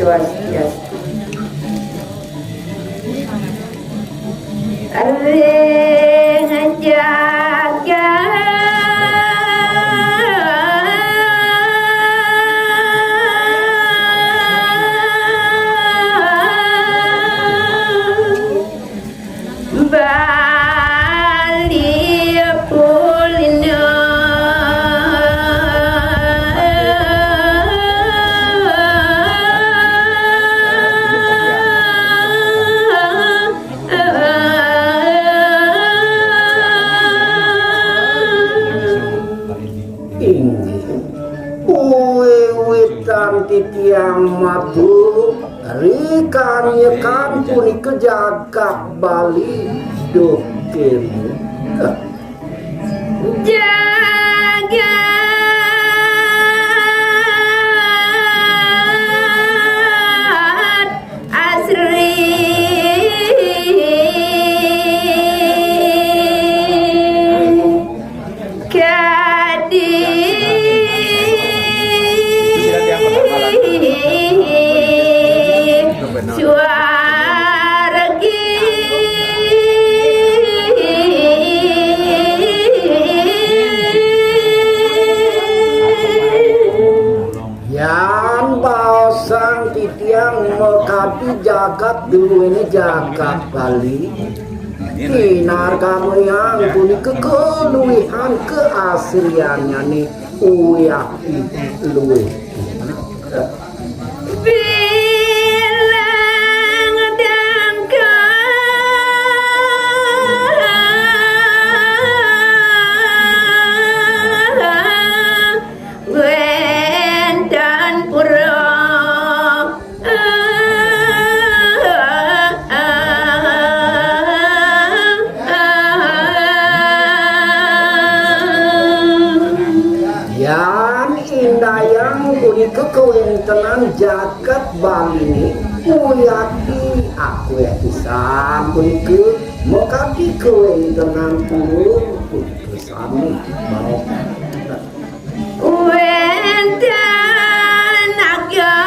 Swastiastu. Are ngajaga Bali Pulino titiang matu rikan yekan puni kejagak Bali dokemu jaga asri mekapi jagat dulu ini jagat Bali Tinar kamu yang punya kekeluihan keasliannya nih uyaki luwe kekewentenan jagat Bali ini uyaki aku ya bisa ke mekati kewentenan puluh kesami mau wentan aga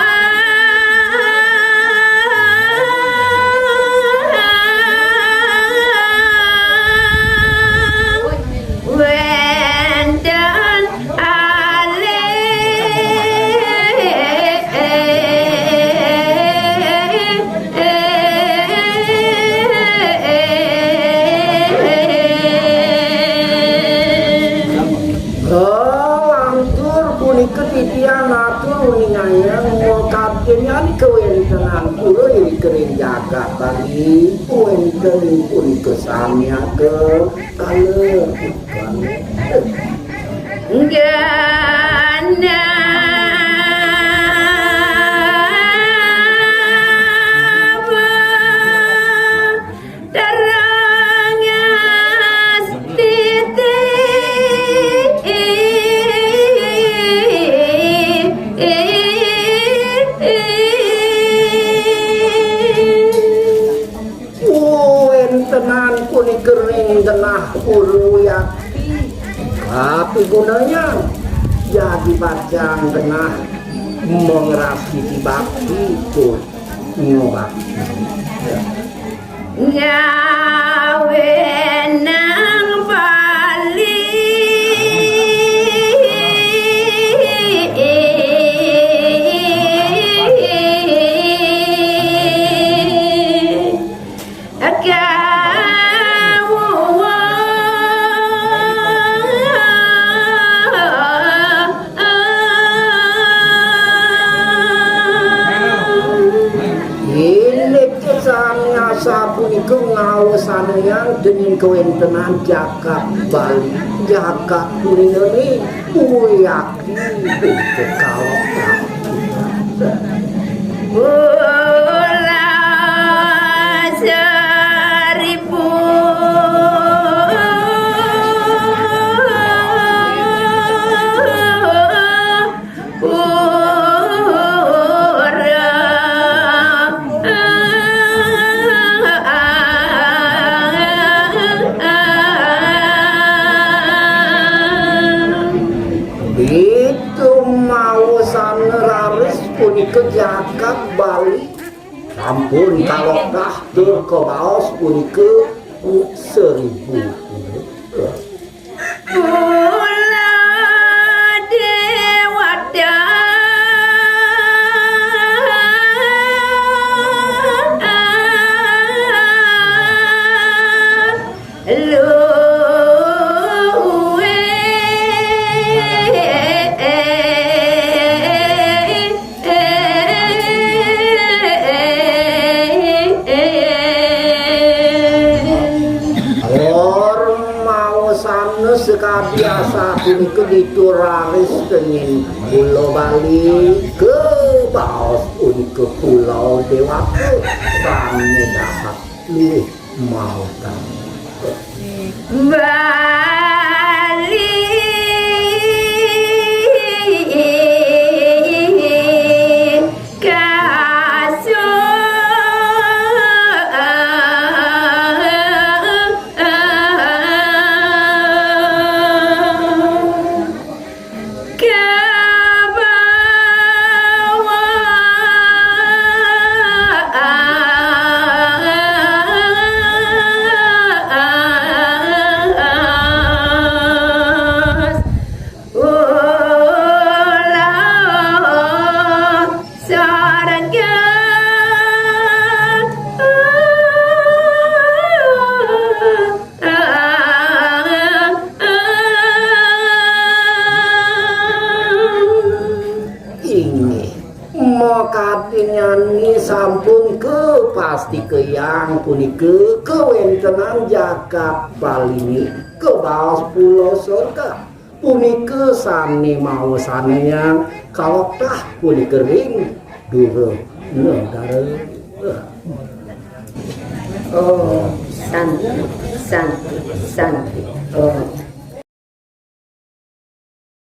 ketitian atur yang mau kabinnya di kewentengan pulau ini kering jaga bagi kewentengan pun kesamnya ke kalau enggak kering tengah ulu yakti tapi gunanya jadi bacang tengah mengerasi di bakti itu ngobak nyawenang Bali sabun itu ngawasan yang dengan kewentenan jagat Bali jagat kurineri uyaki kalau Jakab Bali sampun kalokdah tur kebaos punika 1000 biasa punika dituraris kenging Pulau Bali ke baos punika Pulau Dewata sami dapat luwih maotan Bali nyanyi sampun ke pasti ke yang punika kewentenan Jakab Bali ke baos Pulau Surga punika sane mau sanean kaloklah punika ring duro negara oh santi